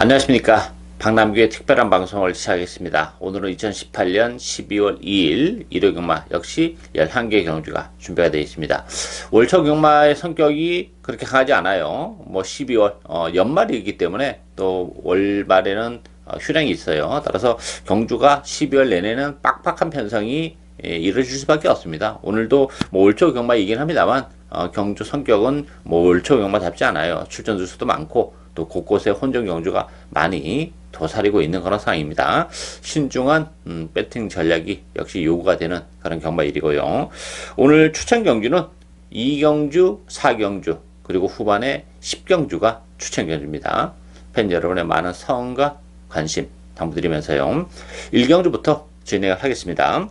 안녕하십니까. 박남규의 특별한 방송을 시작하겠습니다. 오늘은 2018년 12월 2일 일요경마 역시 11개 경주가 준비가 되어 있습니다. 월초 경마의 성격이 그렇게 강하지 않아요. 12월 연말이기 때문에 또 월말에는 휴량이 있어요. 따라서 경주가 12월 내내는 빡빡한 편성이 이루어질 수밖에 없습니다. 오늘도 월초 경마이긴 합니다만 경주 성격은 월초 경마답지 않아요. 출전 주수도 많고 또 곳곳에 혼종 경주가 많이 도사리고 있는 그런 상황입니다. 신중한 배팅 전략이 역시 요구가 되는 그런 경마일이고요. 오늘 추천 경주는 2경주, 4경주 그리고 후반에 10경주가 추천 경주입니다. 팬 여러분의 많은 성원과 관심 당부드리면서요. 1경주부터 진행을 하겠습니다.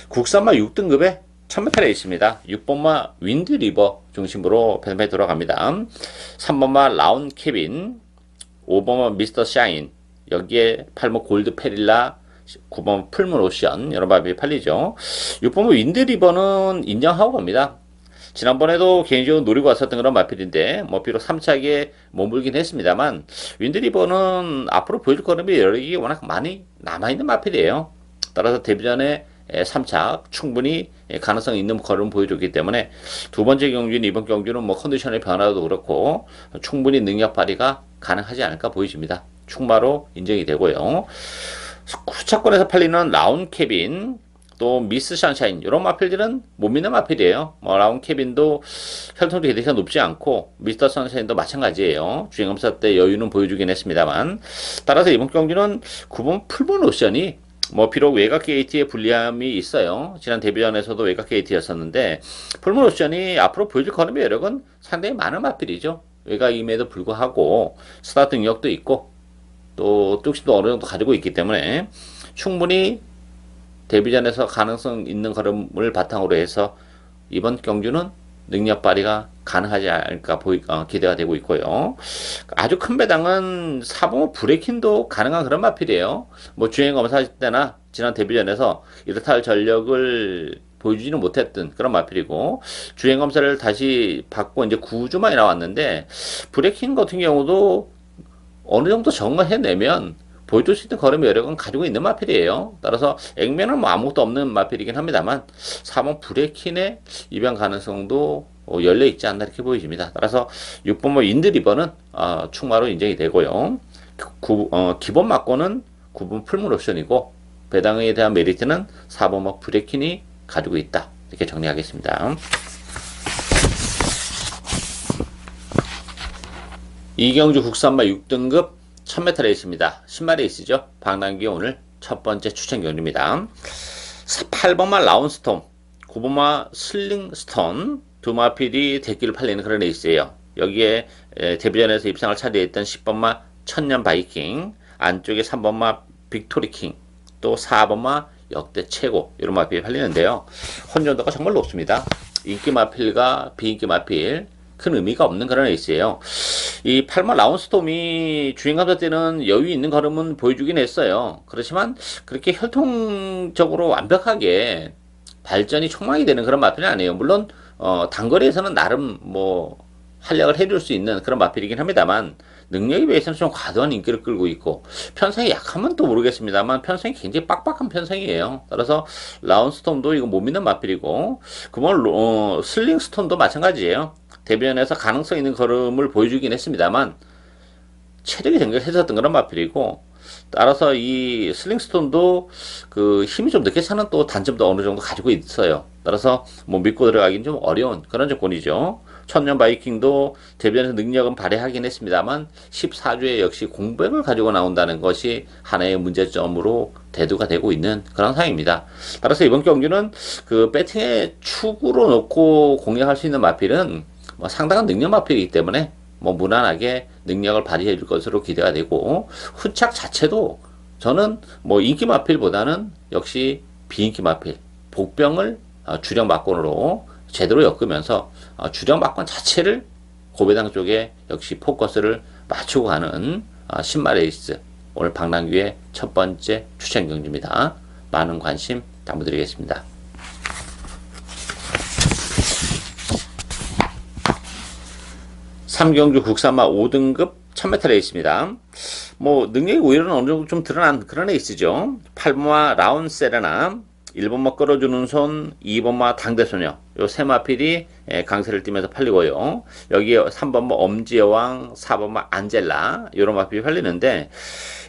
국산마 6등급에 1000m에 있습니다. 6번마 윈드리버 중심으로 펜펜 돌아갑니다. 3번마 라운 케빈, 5번마 미스터 샤인, 여기에 8번 골드 페릴라, 9번 풀문 오션 여러 마음이 팔리죠. 6번마 윈드리버는 인정하고 갑니다. 지난번에도 개인적으로 노리고 왔었던 그런 마필인데 비록 3차기에 머물긴 했습니다만 윈드리버는 앞으로 보여줄 거름이 여러 개 워낙 많이 남아있는 마필이에요. 따라서 데뷔전에 3차 충분히 가능성 있는 걸음 보여줬기 때문에 두 번째 경주인 이번 경주는 컨디션의 변화도 그렇고 충분히 능력 발휘가 가능하지 않을까 보여집니다. 충마로 인정이 되고요. 후차권에서 팔리는 라운 케빈 또 미스 션샤인 이런 마필들은 못 믿는 마필이에요. 라운 케빈도 혈통도 대대가 높지 않고 미스터 션샤인도 마찬가지예요. 주행검사 때 여유는 보여주긴 했습니다만 따라서 이번 경주는 9번 풀본 옵션이 비록 외곽 게이트에 불리함이 있어요. 지난 데뷔전에서도 외곽 게이트였었는데 풀문 옵션이 앞으로 보여줄 걸음의 여력은 상당히 많은 마필이죠. 외곽임에도 불구하고 스타트 능력도 있고 또 뚝심도 어느 정도 가지고 있기 때문에 충분히 데뷔전에서 가능성 있는 걸음을 바탕으로 해서 이번 경주는 능력 발휘가 가능하지 않을까 기대가 되고 있고요. 아주 큰 배당은 4번 브레이킹도 가능한 그런 마필이에요. 주행 검사할 때나 지난 데뷔전에서 이렇다 할 전력을 보여주지는 못했던 그런 마필이고 주행 검사를 다시 받고 이제 9주 만에 나왔는데 브레이킹 같은 경우도 어느 정도 적응해내면 보여줄 수 있는 걸음의 여력은 가지고 있는 마필이에요. 따라서 액면은 아무것도 없는 마필이긴 합니다만 4번 브레이킹의 입양 가능성도 열려 있지 않나 이렇게 보여집니다. 따라서 6번 인드리버는 충마로 인정이 되고요. 기본 막고는 9번 풀문 옵션이고 배당에 대한 메리트는 4번 브레이킹이 가지고 있다. 이렇게 정리하겠습니다. 2경주 국산마 6등급 1000m 레이스입니다. 10마 레이스죠. 박남규 오늘 첫 번째 추천 경주입니다. 8번마 라운스톰, 9번마 슬링스톤 두 마필이 대기를 팔리는 그런 레이스예요. 여기에 데뷔전에서 입상을 차지했던 10번마 천년 바이킹, 안쪽에 3번마 빅토리킹, 또 4번마 역대 최고 이런 마필이 팔리는데요. 혼전도가 정말 높습니다. 인기 마필과 비인기 마필 큰 의미가 없는 그런 레이스예요. 이 8번 라운스톰이 주행감사 때는 여유 있는 걸음은 보여주긴 했어요. 그렇지만 그렇게 혈통적으로 완벽하게 발전이 촉망이 되는 그런 마필은 아니에요. 물론 단거리에서는 나름 활약을 해줄 수 있는 그런 마필이긴 합니다만 능력에 비해서는 좀 과도한 인기를 끌고 있고 편성이 약하면 또 모르겠습니다만 편성이 굉장히 빡빡한 편성이에요. 따라서 라운스톰도 이거 못 믿는 마필이고 그건 슬링스톤도 마찬가지예요. 데뷔전에서 가능성 있는 걸음을 보여주긴 했습니다만 체력이 정결했었던 그런 마필이고 따라서 이 슬링스톤도 그 힘이 좀 늦게 차는 또 단점도 어느 정도 가지고 있어요. 따라서 믿고 들어가긴 좀 어려운 그런 조건이죠. 천년 바이킹도 데뷔전에서 능력은 발휘하긴 했습니다만 14주에 역시 공백을 가지고 나온다는 것이 하나의 문제점으로 대두가 되고 있는 그런 상황입니다. 따라서 이번 경기는 그 배팅의 축으로 놓고 공략할 수 있는 마필은 상당한 능력 마필이기 때문에 무난하게 능력을 발휘해 줄 것으로 기대가 되고 후착 자체도 저는 인기 마필보다는 역시 비인기 마필 복병을 주력 막권으로 제대로 엮으면서 주력 막권 자체를 고배당 쪽에 역시 포커스를 맞추고 가는 신마 레이스 오늘 박남규의 첫 번째 추천 경주입니다. 많은 관심 당부드리겠습니다. 3경주 국산마 5등급 1000m 레이스입니다. 뭐 능력이 오히려 어느 정도 좀 드러난 그런 레이스죠. 8번마 라운 세레나, 1번마 끌어주는 손, 2번마 당대소녀, 요 세 마필이 강세를 띠면서 팔리고요. 여기에 3번마 엄지여왕, 4번마 안젤라, 요런 마필이 팔리는데,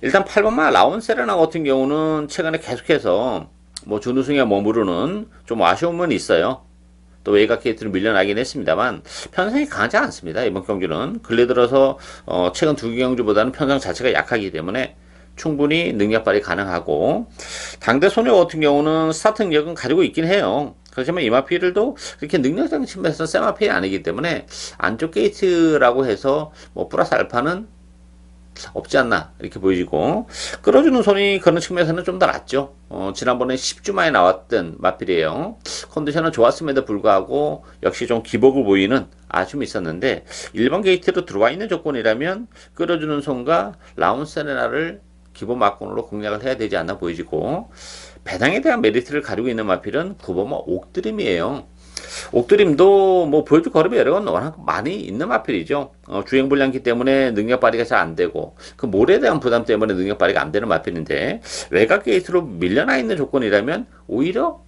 일단 8번마 라운 세레나 같은 경우는 최근에 계속해서 뭐 준우승에 머무르는 좀 아쉬움은 있어요. 또 외곽 게이트로 밀려나긴 했습니다만 편성이 강하지 않습니다. 이번 경주는 근래 들어서 최근 두 경주보다는 편성 자체가 약하기 때문에 충분히 능력 발휘 가능하고, 당대 소녀 같은 경우는 스타트 능력은 가지고 있긴 해요. 그렇지만 이마필도 그렇게 능력적인 측면에서 센 마필이 아니기 때문에 안쪽 게이트라고 해서 뭐 플러스 알파는 없지 않나 이렇게 보이고, 끌어주는 손이 그런 측면에서는 좀 더 낫죠. 지난번에 10주 만에 나왔던 마필이에요. 컨디션은 좋았음에도 불구하고 역시 좀 기복을 보이는 아쉬움이 있었는데, 1번 게이트로 들어와 있는 조건이라면 끌어주는 손과 라운 세레나를 기본 막공으로 공략을 해야 되지 않나 보이지고, 배당에 대한 메리트를 가지고 있는 마필은 9번마 옥드림이에요. 옥드림도 뭐 보여줄 걸음이 여러 건 워낙 많이 있는 마필이죠. 주행 불량기 때문에 능력 발휘가 잘 안 되고, 그 몰에 대한 부담 때문에 능력 발휘가 안 되는 마필인데, 외곽 게이트로 밀려나 있는 조건이라면 오히려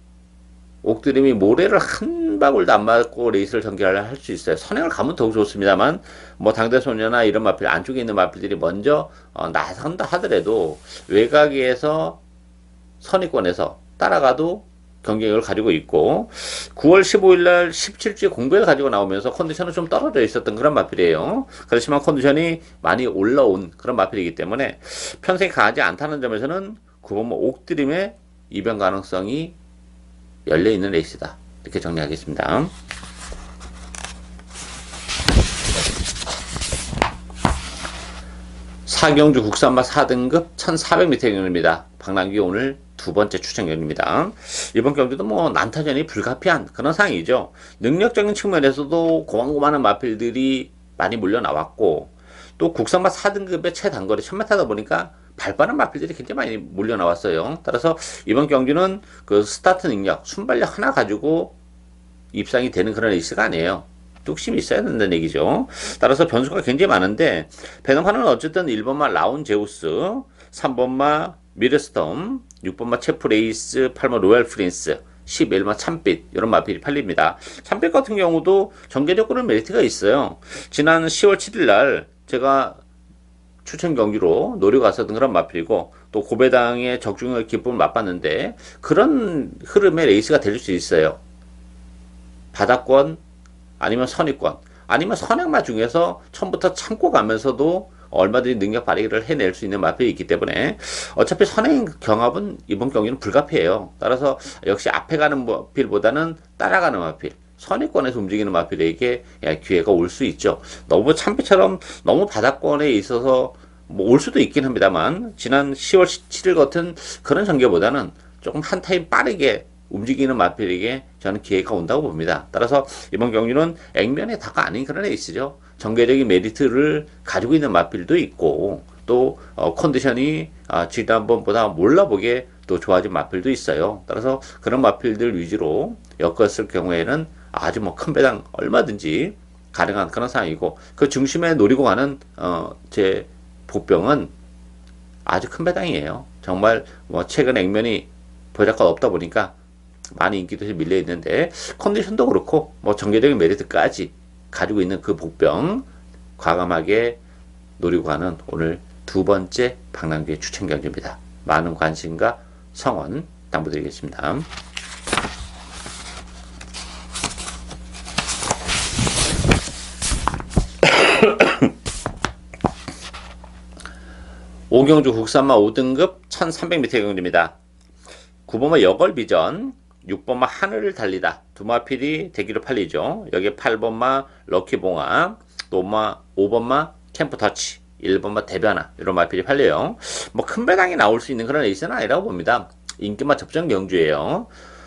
옥드림이 모래를 한 바굴도 안 맞고 레이스를 전개를 할 수 있어요. 선행을 가면 더욱 좋습니다만, 뭐 당대소녀나 이런 마필, 안쪽에 있는 마필들이 먼저 나선다 하더라도 외곽에서 선의권에서 따라가도 경쟁력을 가지고 있고, 9월 15일 날 17주에 공백을 가지고 나오면서 컨디션은 좀 떨어져 있었던 그런 마필이에요. 그렇지만 컨디션이 많이 올라온 그런 마필이기 때문에 편성이 강하지 않다는 점에서는 9번 옥드림의 이변 가능성이 열려있는 레이스다, 이렇게 정리하겠습니다. 사경주 국산마 4등급 1400m 경주입니다. 박남규 오늘 두 번째 추천 경주입니다. 이번 경주도 뭐 난타전이 불가피한 그런 상황이죠. 능력적인 측면에서도 고만고만한 마필들이 많이 물려 나왔고, 또 국산마 4등급의 최단거리 1000m다 보니까 발빠른 마필들이 굉장히 많이 물려 나왔어요. 따라서 이번 경주는 그 스타트 능력, 순발력 하나 가지고 입상이 되는 그런 레이스가 아니에요. 뚝심이 있어야 된다는 얘기죠. 따라서 변수가 굉장히 많은데, 배당판은 어쨌든 1번마 라운 제우스, 3번마 미르스톰, 6번마 체프레이스, 8번 로얄 프린스, 11번 참빛, 이런 마필이 팔립니다. 참빛 같은 경우도 전개적으로 메리트가 있어요. 지난 10월 7일 날 제가 추천 경기로 노려 갔었던 그런 마필이고, 또 고배당의 적중의 기쁨을 맛봤는데 그런 흐름의 레이스가 될 수 있어요. 바닥권 아니면 선입권 아니면 선행마 중에서 처음부터 참고 가면서도 얼마든지 능력 발휘를 해낼 수 있는 마필이 있기 때문에 어차피 선행 경합은 이번 경기는 불가피해요. 따라서 역시 앞에 가는 마필보다는 따라가는 마필, 선입권에서 움직이는 마필에게 기회가 올 수 있죠. 너무 참비처럼 너무 바닥권에 있어서 뭐 올 수도 있긴 합니다만, 지난 10월 17일 같은 그런 전개보다는 조금 한 타임 빠르게 움직이는 마필에게 저는 기회가 온다고 봅니다. 따라서 이번 경기는 액면의 다가 아닌 그런 레이스죠. 전개적인 메리트를 가지고 있는 마필도 있고, 또 컨디션이 지난번보다 몰라보게 또 좋아진 마필도 있어요. 따라서 그런 마필들 위주로 엮었을 경우에는 아주 뭐 큰 배당 얼마든지 가능한 그런 상황이고, 그 중심에 노리고 가는 제 복병은 아주 큰 배당이에요. 정말 뭐 최근 액면이 보잘것 없다 보니까 많이 인기도에 밀려 있는데, 컨디션도 그렇고 뭐 전개적인 메리트까지 가지고 있는 그 복병 과감하게 노리고 가는 오늘 두 번째 박남규의 추천 경주입니다. 많은 관심과 성원 당부드리겠습니다. 오경주 국산마 5등급 1300m 경주입니다. 9번마 여걸비전, 6번마 하늘을 달리다, 두 마필이 대기로 팔리죠. 여기 8번마 럭키봉화, 또 5번마 캠프터치, 1번마 대변화, 이런 마필이 팔려요. 뭐 큰 배당이 나올 수 있는 그런 레이스는 아니라고 봅니다. 인기마 접전 경주예요.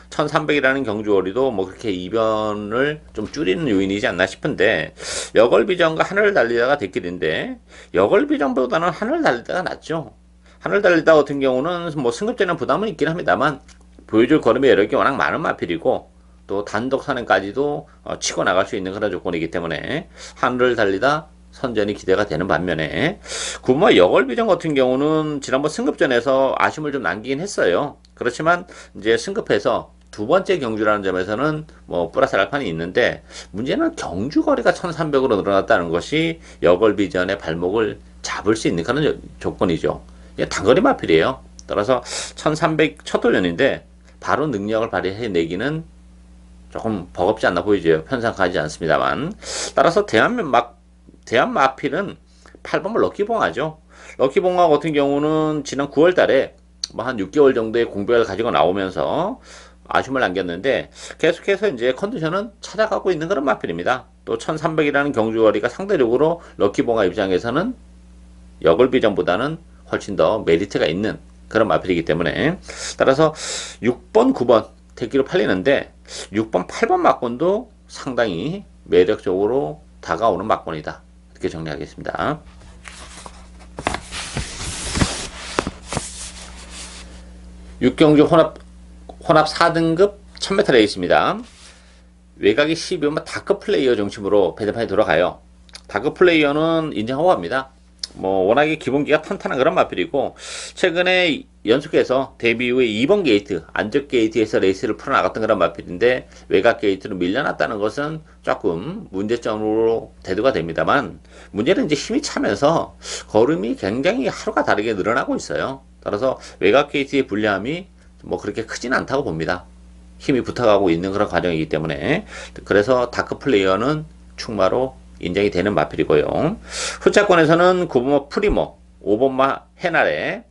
1300이라는 경주거리도 뭐 그렇게 이변을 좀 줄이는 요인이지 않나 싶은데, 여걸비전과 하늘을 달리다가 대길인데 여걸비전보다는 하늘을 달리다가 낫죠. 하늘 달리다 같은 경우는 뭐 승급되는 부담은 있긴 합니다만, 보여줄 걸음이 여러 개 워낙 많은 마필이고, 또 단독 선행까지도 치고 나갈 수 있는 그런 조건이기 때문에 하늘을 달리다 선전이 기대가 되는 반면에 9번마 여걸비전 같은 경우는 지난번 승급전에서 아쉬움을 좀 남기긴 했어요. 그렇지만 이제 승급해서 두 번째 경주라는 점에서는 뭐 플러스 알판이 있는데 문제는 경주 거리가 1300으로 늘어났다는 것이 여걸비전의 발목을 잡을 수 있는 그런 조건이죠. 이게 단거리 마필이에요. 따라서 1300 첫 도전인데 바로 능력을 발휘해내기는 조금 버겁지 않나 보이죠. 편성하지 않습니다만. 따라서 대한마필은 8번을 럭키봉화죠. 럭키봉화 같은 경우는 지난 9월 달에 뭐 한 6개월 정도의 공백을 가지고 나오면서 아쉬움을 남겼는데 계속해서 이제 컨디션은 찾아가고 있는 그런 마필입니다. 또 1300이라는 경주거리가 상대적으로 럭키봉화 입장에서는 여걸비전보다는 훨씬 더 메리트가 있는 그런 마필이기 때문에 따라서 6번, 9번 대기로 팔리는데 6번, 8번 막권도 상당히 매력적으로 다가오는 막권이다. 이렇게 정리하겠습니다. 육경주 혼합 4등급 1000m 레이스입니다. 외곽이 12번 다크 플레이어 중심으로 배드판이 돌아가요. 다크 플레이어는 인정하고합니다. 뭐 워낙에 기본기가 탄탄한 그런 마필이고 최근에 연속해서 데뷔 이후에 2번 게이트 안쪽 게이트에서 레이스를 풀어나갔던 그런 마필인데 외곽 게이트로 밀려났다는 것은 조금 문제점으로 대두가 됩니다만 문제는 이제 힘이 차면서 걸음이 굉장히 하루가 다르게 늘어나고 있어요. 따라서 외곽 게이트의 불리함이 뭐 그렇게 크진 않다고 봅니다. 힘이 붙어가고 있는 그런 과정이기 때문에 그래서 다크 플레이어는 충마로 인정이 되는 마필이고요. 후차권에서는 9번마 프리모, 5번마 해나레,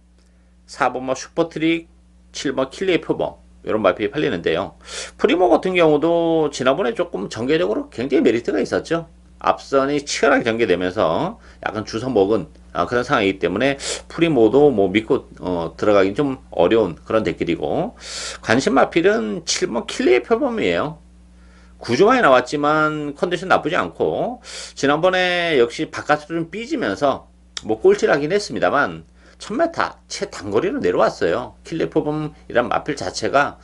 4번마 슈퍼트릭, 7번 킬리의 표범 이런 마필이 팔리는데요. 프리모 같은 경우도 지난번에 조금 전개적으로 굉장히 메리트가 있었죠. 앞선이 치열하게 전개되면서 약간 주워 먹은 그런 상황이기 때문에 프리모도 뭐 믿고 들어가긴 좀 어려운 그런 대길이고 관심 마필은 7번 킬리의 표범이에요. 구조만이 나왔지만 컨디션 나쁘지 않고 지난번에 역시 바깥으로 좀 삐지면서 뭐 꼴찌를 하긴 했습니다만 1000m 최단거리로 내려왔어요. 킬레포범이란 마필 자체가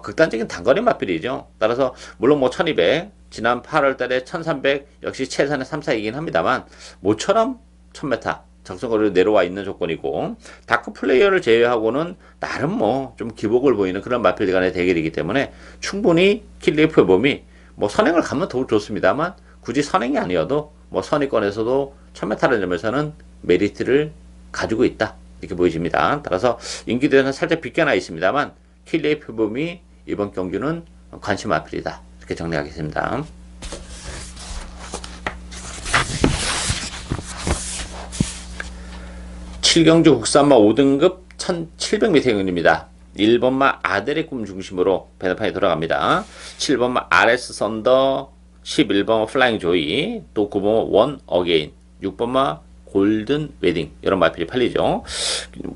극단적인 단거리 마필이죠. 따라서 물론 뭐 1200 지난 8월 달에 1300 역시 최선의 3, 4이긴 합니다만 모처럼 1000m 적성거리로 내려와 있는 조건이고 다크 플레이어를 제외하고는 나름 뭐 좀 기복을 보이는 그런 마필 간의 대결이기 때문에 충분히 킬리의 표범이 뭐 선행을 가면 더 좋습니다만 굳이 선행이 아니어도 뭐 선의권에서도 1000m라는 점에서는 메리트를 가지고 있다 이렇게 보여집니다. 따라서 인기도에는 살짝 비껴나 있습니다만 킬리의 표범이 이번 경주는 관심 마필이다 이렇게 정리하겠습니다. 칠경주 국산마 5등급 1700m 경주입니다. 1번마 아델의 꿈 중심으로 배너판이 돌아갑니다. 7번마 RS 썬더, 11번마 플라잉 조이, 또 9번마 원 어게인, 6번마 골든 웨딩 이런 마필이 팔리죠.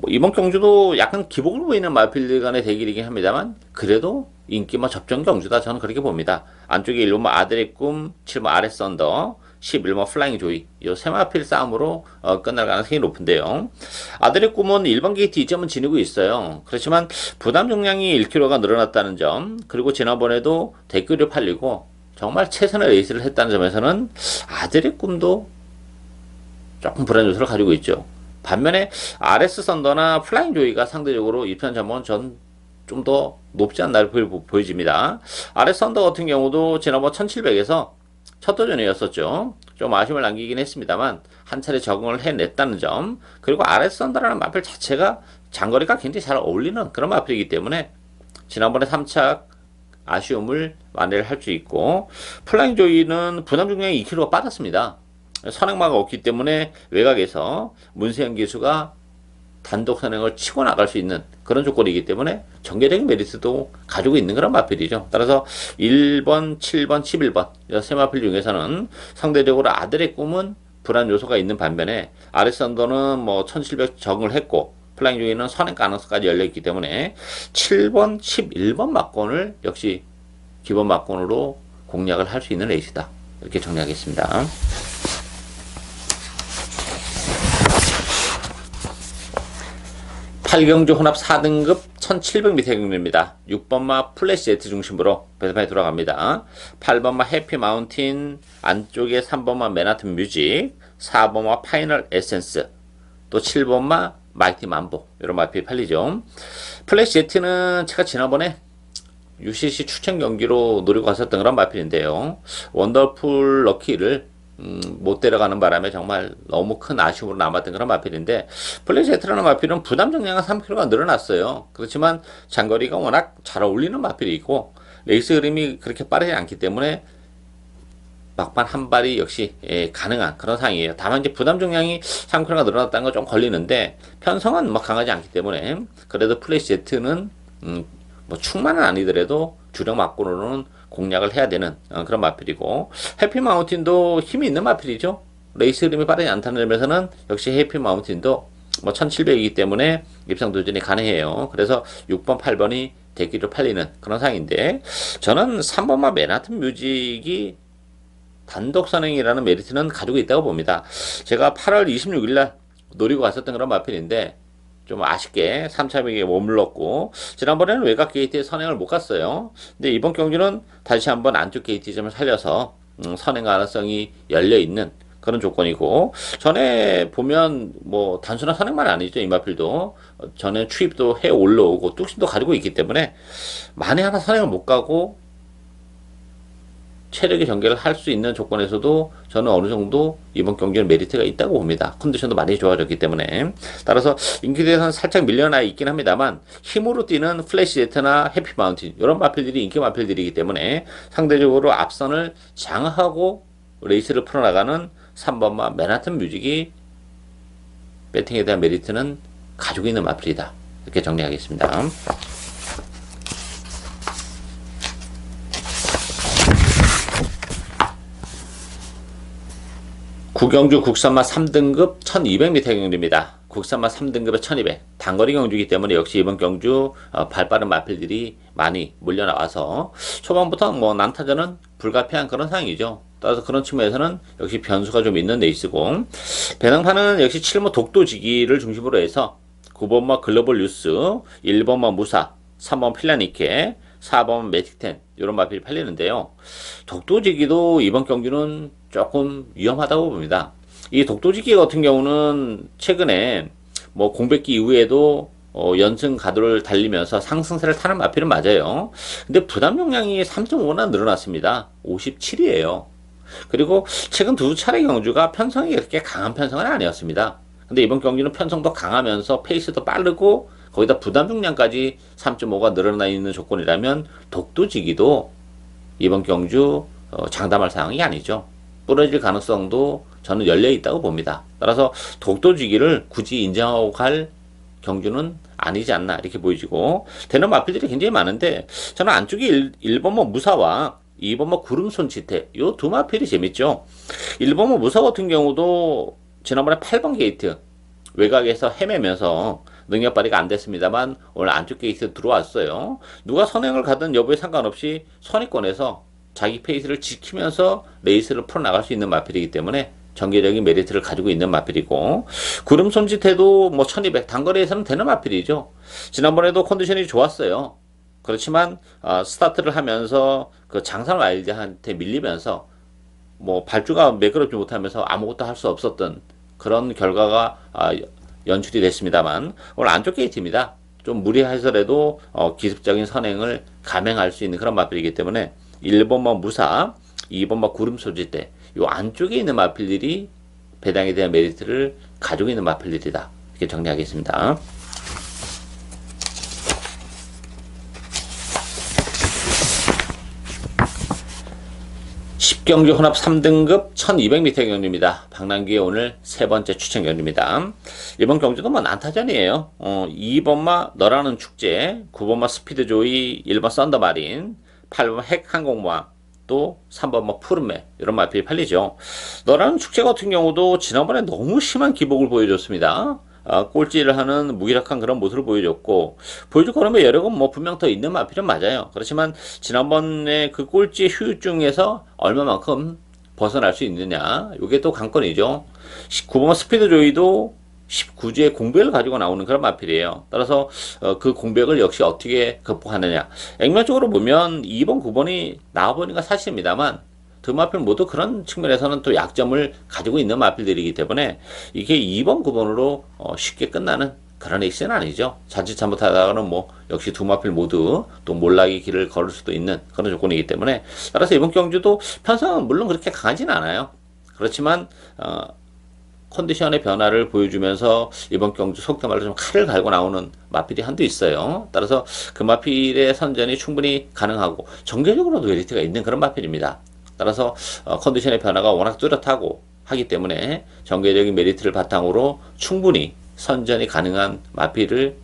이번 경주도 약간 기복을 보이는 마필들 간의 대결이긴 합니다만 그래도 인기마 접전 경주다 저는 그렇게 봅니다. 안쪽에 1번마 아델의 꿈, 7번마 RS 썬더, 11번 플라잉 조이 이 세 마필 싸움으로 끝날 가능성이 높은데요. 아델의 꿈은 일반 게이트 2점은 지니고 있어요. 그렇지만 부담 용량이 1kg가 늘어났다는 점 그리고 지난번에도 대규로 팔리고 정말 최선의 레이스를 했다는 점에서는 아델의 꿈도 조금 불안 요소를 가지고 있죠. 반면에 RS 썬더나 플라잉 조이가 상대적으로 입현 점은 전 좀 더 높지 않나 보여집니다. RS 썬더 같은 경우도 지난번 1700에서 첫 도전이었었죠. 좀 아쉬움을 남기긴 했습니다만 한 차례 적응을 해냈다는 점 그리고 RS 썬더라는 마필 자체가 장거리가 굉장히 잘 어울리는 그런 마필이기 때문에 지난번에 3착 아쉬움을 만회를 할 수 있고 플라잉 조이는 부담 중량이 2kg가 빠졌습니다. 선행마가 없기 때문에 외곽에서 문세영 기수가 단독 선행을 치고 나갈 수 있는 그런 조건이기 때문에 전개적인 메리트도 가지고 있는 그런 마필이죠. 따라서 1번, 7번, 11번 이 세 마필 중에서는 상대적으로 아들의 꿈은 불안 요소가 있는 반면에 RS 썬더는 뭐 1700 적응을 했고 플라잉 조이는 선행 가능성까지 열려있기 때문에 7번, 11번 막권을 역시 기본 막권으로 공략을 할 수 있는 레이스다. 이렇게 정리하겠습니다. 8경주 혼합 4등급 1700m 경주입니다. 6번마 플래시 제트 중심으로 배드판이 돌아갑니다. 8번마 해피 마운틴, 안쪽에 3번마 맨하튼 뮤직, 4번마 파이널 에센스, 또 7번마 마이티 만보, 이런 마필이 팔리죠. 플래시 Z는 제가 지난번에 UCC 추천 경기로 노리고 갔었던 그런 마필인데요. 원더풀 럭키를 못 데려가는 바람에 정말 너무 큰 아쉬움으로 남았던 그런 마필인데, 플래시 Z라는 마필은 부담 정량은 3kg가 늘어났어요. 그렇지만 장거리가 워낙 잘 어울리는 마필이 있고 레이스 흐름이 그렇게 빠르지 않기 때문에 막판 한 발이 역시 가능한 그런 상황이에요. 다만 이제 부담 정량이 3kg가 늘어났다는 건 좀 걸리는데 편성은 뭐 강하지 않기 때문에 그래도 플래시 Z는 뭐 충만은 아니더라도 주력 막고로는 공략을 해야 되는 그런 마필이고, 해피 마운틴도 힘이 있는 마필이죠. 레이스 흐름이 빠르지 않다는 점에서는 역시 해피 마운틴도 뭐 1700이기 때문에 입상 도전이 가능해요. 그래서 6번, 8번이 대기로 팔리는 그런 상황인데, 저는 3번마 맨하튼 뮤직이 단독 선행이라는 메리트는 가지고 있다고 봅니다. 제가 8월 26일 날 노리고 갔었던 그런 마필인데 좀 아쉽게 3차벽에 머물렀고, 지난번에는 외곽 게이트에 선행을 못 갔어요. 근데 이번 경기는 다시 한번 안쪽 게이트점을 살려서 선행 가능성이 열려있는 그런 조건이고, 전에 보면 뭐 단순한 선행만 아니죠. 이 마필도 전에 추입도 해 올라오고 뚝심도 가지고 있기 때문에 만에 하나 선행을 못 가고 체력의 전개를 할 수 있는 조건에서도 저는 어느 정도 이번 경기는 메리트가 있다고 봅니다. 컨디션도 많이 좋아졌기 때문에. 따라서 인기대에서는 살짝 밀려나 있긴 합니다만 힘으로 뛰는 플래시 제트나 해피 마운틴, 이런 마필들이 인기 마필들이기 때문에 상대적으로 앞선을 장악하고 레이스를 풀어나가는 3번마 맨하튼 뮤직이 배팅에 대한 메리트는 가지고 있는 마필이다, 이렇게 정리하겠습니다. 구경주 국산마 3등급 1200m 경주입니다. 국산마 3등급에 1200, 단거리 경주이기 때문에 역시 이번 경주 발빠른 마필들이 많이 물려나와서 초반부터 뭐 난타전은 불가피한 그런 상황이죠. 따라서 그런 측면에서는 역시 변수가 좀 있는 레이스고, 배낭판은 역시 7모 독도지기를 중심으로 해서 9번마 글로벌 뉴스, 1번마 무사, 3번 필라니케, 4번 매틱10, 이런 마필이 팔리는데요. 독도지기도 이번 경주는 조금 위험하다고 봅니다. 이 독도지기 같은 경우는 최근에 뭐 공백기 이후에도 연승 가도를 달리면서 상승세를 타는 마필은 맞아요. 근데 부담 용량이 3.5나 늘어났습니다. 57이에요. 그리고 최근 두 차례 경주가 편성이 그렇게 강한 편성은 아니었습니다. 근데 이번 경기는 편성도 강하면서 페이스도 빠르고 거기다 부담 중량까지 3.5가 늘어나 있는 조건이라면 독도지기도 이번 경주 장담할 상황이 아니죠. 부러질 가능성도 저는 열려 있다고 봅니다. 따라서 독도지기를 굳이 인정하고 갈 경주는 아니지 않나, 이렇게 보여지고, 되는 마필들이 굉장히 많은데 저는 안쪽에 1번모 무사와 2번모 구름손지태, 요 두 마필이 재밌죠. 1번모 무사 같은 경우도 지난번에 8번 게이트 외곽에서 헤매면서 능력 발휘가 안 됐습니다만 오늘 안쪽 게이트 들어왔어요. 누가 선행을 가든 여부에 상관없이 선입권에서 자기 페이스를 지키면서 레이스를 풀어나갈 수 있는 마필이기 때문에 전개적인 메리트를 가지고 있는 마필이고, 구름 손짓해도 뭐 1200 단거리에서는 되는 마필이죠. 지난번에도 컨디션이 좋았어요. 그렇지만 스타트를 하면서 그 장상 라이드한테 밀리면서 뭐 발주가 매끄럽지 못하면서 아무것도 할 수 없었던 그런 결과가 연출이 됐습니다만 오늘 안쪽 게이트입니다. 좀 무리해서라도 기습적인 선행을 감행할 수 있는 그런 마필이기 때문에 1번마 무사, 2번마 구름 소지대, 요 안쪽에 있는 마필들이 배당에 대한 메리트를 가지고 있는 마필들이다, 이렇게 정리하겠습니다. 10경주 혼합 3등급 1200m 경주입니다. 박남기의 오늘 세 번째 추천 경주입니다. 이번 경주도 뭐 난타전이에요. 2번마 너라는 축제, 9번마 스피드 조이, 1번 썬더마린, 8번 핵 항공모함, 또 3번마 푸른매, 이런 마필이 팔리죠. 너라는 축제 같은 경우도 지난번에 너무 심한 기복을 보여줬습니다. 꼴찌를 하는 무기력한 그런 모습을 보여줬고, 보여줄 거라면 여력은 뭐 분명 더 있는 마필은 맞아요. 그렇지만 지난번에 그 꼴찌 휴유증에서 얼마만큼 벗어날 수 있느냐, 이게 또 관건이죠. 9번 스피드 조이도 19주의 공백을 가지고 나오는 그런 마필이에요. 따라서 그 공백을 역시 어떻게 극복하느냐. 액면적으로 보면 2번, 9번이 나와보니까 사실입니다만 두 마필 모두 그런 측면에서는 또 약점을 가지고 있는 마필들이기 때문에 이게 2번, 9번으로 쉽게 끝나는 그런 에이스는 아니죠. 자칫 잘못하다가는 뭐 역시 두 마필 모두 또 몰락의 길을 걸을 수도 있는 그런 조건이기 때문에 따라서 이번 경주도 편성은 물론 그렇게 강하지는 않아요. 그렇지만 컨디션의 변화를 보여주면서 이번 경주 속된 말로 좀 칼을 갈고 나오는 마필이 한두 있어요. 따라서 그 마필의 선전이 충분히 가능하고 정계적으로도 메리트가 있는 그런 마필입니다. 따라서 컨디션의 변화가 워낙 뚜렷하고 하기 때문에 정계적인 메리트를 바탕으로 충분히 선전이 가능한 마필을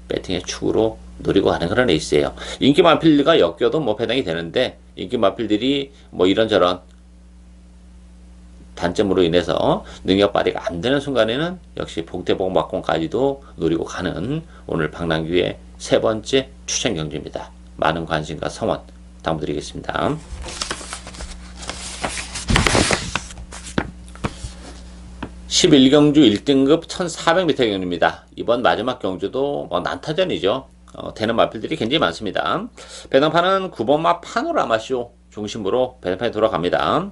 배팅의 축으로 노리고 가는 그런 에이스예요. 인기 마필과 엮여도 뭐 배당이 되는데 인기 마필들이 뭐 이런저런 단점으로 인해서 능력 발휘가 안 되는 순간에는 역시 복대복 막공까지도 노리고 가는 오늘 박남규의 세 번째 추천 경주입니다. 많은 관심과 성원 당부드리겠습니다. 11경주 1등급 1400m 경주입니다. 이번 마지막 경주도 뭐 난타전이죠. 되는 마필들이 굉장히 많습니다. 배당판은 9번마 파노라마쇼 중심으로 배당판이 돌아갑니다.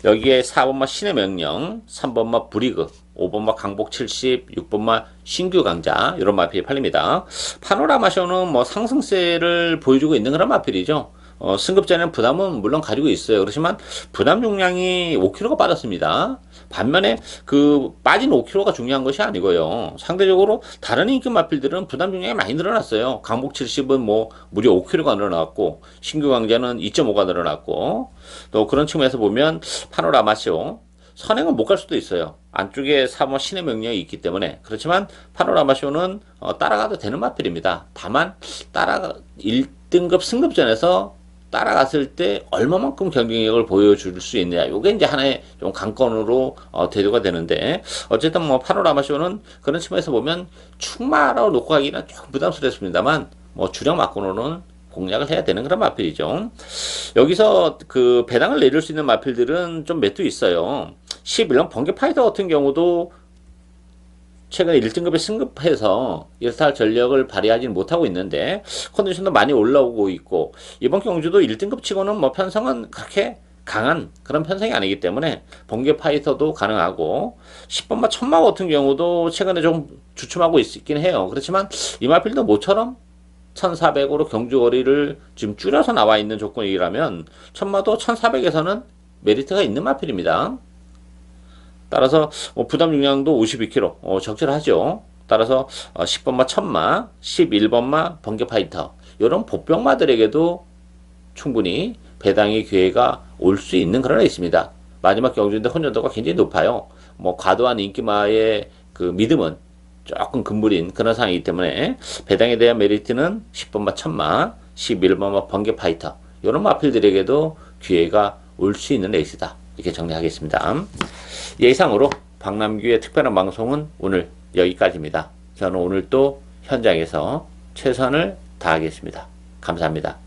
여기에 4번마 신의 명령, 3번마 브리그, 5번마 강복 70, 6번마 신규 강자 이런 마필이 팔립니다. 파노라마쇼는 뭐 상승세를 보여주고 있는 그런 마필이죠. 승급전에는 부담은 물론 가지고 있어요. 그렇지만 부담 용량이 5kg가 빠졌습니다. 반면에 그 빠진 5kg가 중요한 것이 아니고요. 상대적으로 다른 인기 마필들은 부담 용량이 많이 늘어났어요. 강복 70은 뭐 무려 5kg가 늘어났고 신규 강자는 2.5가 늘어났고 또 그런 측면에서 보면 파노라마쇼 선행은 못 갈 수도 있어요. 안쪽에 3번 신의 명령이 있기 때문에. 그렇지만 파노라마쇼는 따라가도 되는 마필입니다. 다만 1등급 승급전에서 따라갔을 때 얼마만큼 경쟁력을 보여줄 수 있느냐. 이게 이제 하나의 좀 관건으로 대두가 되는데 어쨌든 뭐 파노라마쇼는 그런 측면에서 보면 충마라고 놓고 가기는 조금 부담스럽습니다만 뭐 주력 막고노는 공략을 해야 되는 그런 마필이죠. 여기서 그 배당을 내릴 수 있는 마필들은 좀 몇 두 있어요. 11번 번개 파이터 같은 경우도 최근에 1등급에 승급해서 1타 전력을 발휘하지 못하고 있는데 컨디션도 많이 올라오고 있고 이번 경주도 1등급 치고는 뭐 편성은 그렇게 강한 그런 편성이 아니기 때문에 번개 파이터도 가능하고 10번마 천마 같은 경우도 최근에 좀 주춤하고 있긴 해요. 그렇지만 이 마필도 모처럼 1400으로 경주 거리를 지금 줄여서 나와 있는 조건이라면 천마도 1400에서는 메리트가 있는 마필입니다. 따라서 부담 용량도 52kg 적절하죠. 따라서 10번마 천마, 11번마 번개 파이터 이런 복병마들에게도 충분히 배당의 기회가 올 수 있는 그런 애 있습니다. 마지막 경주인데 혼전도가 굉장히 높아요. 뭐 과도한 인기마의 그 믿음은 조금 금물인 그런 상황이기 때문에 배당에 대한 메리트는 10번마 천마, 11번마 번개 파이터 이런 마필들에게도 기회가 올 수 있는 레이스다. 이렇게 정리하겠습니다. 예상으로 박남규의 특별한 방송은 오늘 여기까지입니다. 저는 오늘 또 현장에서 최선을 다하겠습니다. 감사합니다.